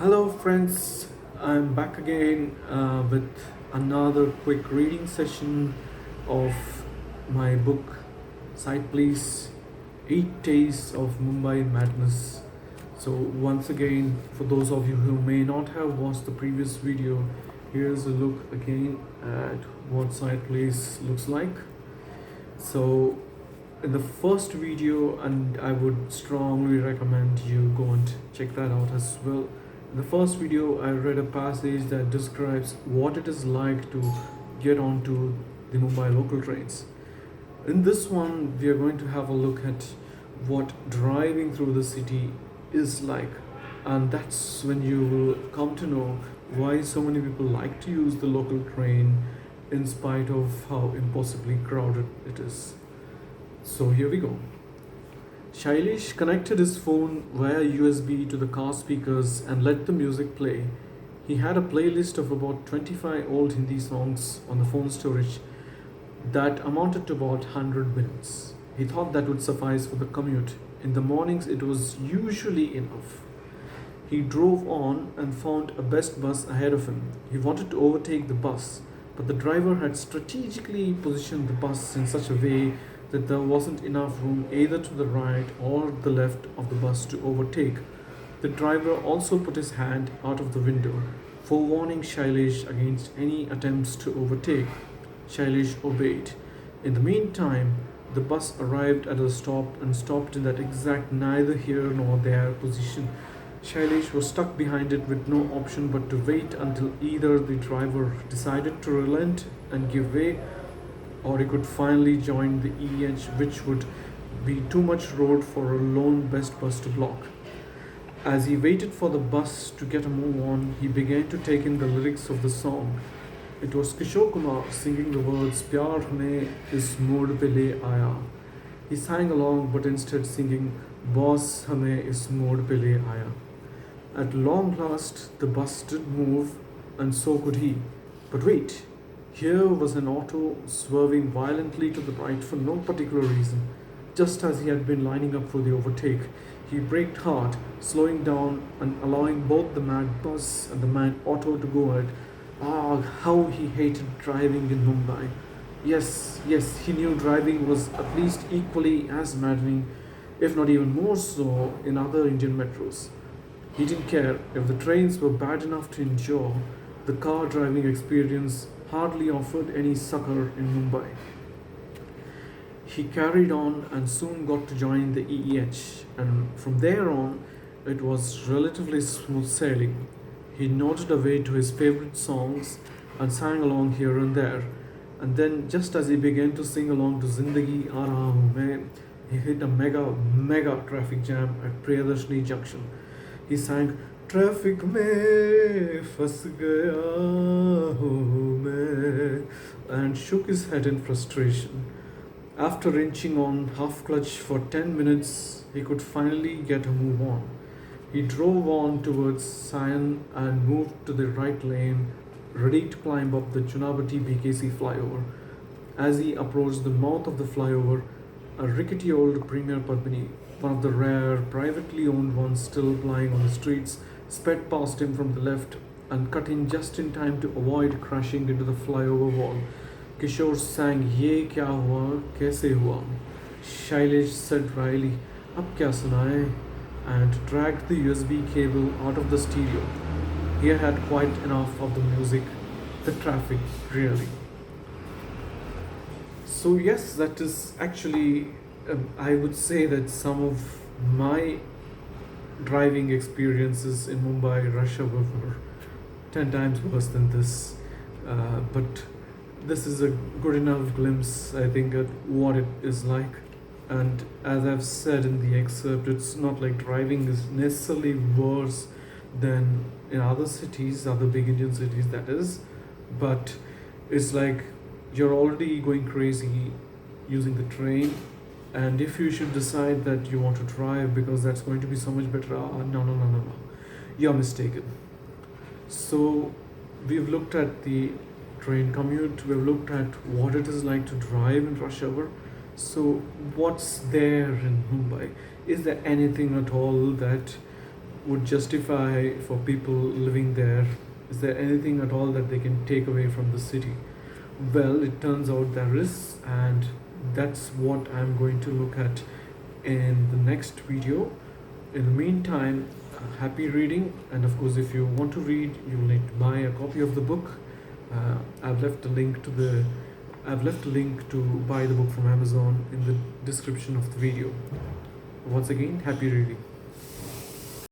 Hello, friends. I'm back again with another quick reading session of my book, Sight Please 8 Days of Mumbai Madness. So, once again, for those of you who may not have watched the previous video, here's a look again at what Sight Please looks like. So, in the first video, and I would strongly recommend you go and check that out as well. In the first video, I read a passage that describes what it is like to get onto the Mumbai local trains. In this one, we are going to have a look at what driving through the city is like, and that's when you will come to know why so many people like to use the local train in spite of how impossibly crowded it is. So here we go. Shailesh connected his phone via USB to the car speakers and let the music play. He had a playlist of about 25 old Hindi songs on the phone storage that amounted to about 100 minutes. He thought that would suffice for the commute. In the mornings, it was usually enough. He drove on and found a best bus ahead of him. He wanted to overtake the bus, but the driver had strategically positioned the bus in such a way that there wasn't enough room either to the right or the left of the bus to overtake. The driver also put his hand out of the window, forewarning Shailesh against any attempts to overtake. Shailesh obeyed. In the meantime, the bus arrived at a stop and stopped in that exact neither here nor there position. Shailesh was stuck behind it with no option but to wait until either the driver decided to relent and give way, or he could finally join the edge, which would be too much road for a lone best bus to block. As he waited for the bus to get a move on, he began to take in the lyrics of the song. It was Kishore Kumar singing the words "Pyar hame is mood pe le aaya." He sang along, but instead singing "Boss hame is mood pe le aaya." At long last, the bus did move, and so could he. But wait, here was an auto swerving violently to the right for no particular reason. Just as he had been lining up for the overtake, he braked hard, slowing down and allowing both the mad bus and the mad auto to go ahead. Ah, how he hated driving in Mumbai. Yes, he knew driving was at least equally as maddening, if not even more so, in other Indian metros. He didn't care if the trains were bad enough to endure. The car driving experience hardly offered any succor in Mumbai. He carried on and soon got to join the EEH, and from there on, it was relatively smooth sailing. He nodded away to his favorite songs and sang along here and there. And then, just as he began to sing along to Zindagi Aa Raha Hoon Main, he hit a mega traffic jam at Priyadarshini Junction. He sang traffic में फंस गया हूँ मैं and shook his head in frustration. After inching on half clutch for 10 minutes, he could finally get a move on. He drove on towards Sion and moved to the right lane, ready to climb up the Chunabati BKC flyover. As he approached the mouth of the flyover, a rickety old Premier Padmini, one of the rare privately owned ones still plying on the streets, sped past him from the left and cut in just in time to avoid crashing into the flyover wall. Kishore sang "Ye kya hua, kaise hua." Shailesh said dryly, "Ab kya sunaye?" and dragged the USB cable out of the stereo. He had quite enough of the music, the traffic, really. So yes, that is actually, I would say that some of my driving experiences in Mumbai rush hour were 10 times worse than this. But this is a good enough glimpse, I think, at what it is like. And as I've said in the excerpt, it's not like driving is necessarily worse than in other cities, other big Indian cities, that is. But it's like you're already going crazy using the train, and if you should decide that you want to drive because that's going to be so much better, no, you're mistaken. So we've looked at the train commute, we've looked at what it is like to drive in rush hour. So what's there in Mumbai? Is there anything at all that would justify for people living there? Is there anything at all that they can take away from the city? Well, it turns out there is, and that's what I'm going to look at in the next video. In the meantime, happy reading, and of course, if you want to read, you will need to buy a copy of the book. I've left a link to buy the book from Amazon in the description of the video. Once again, happy reading.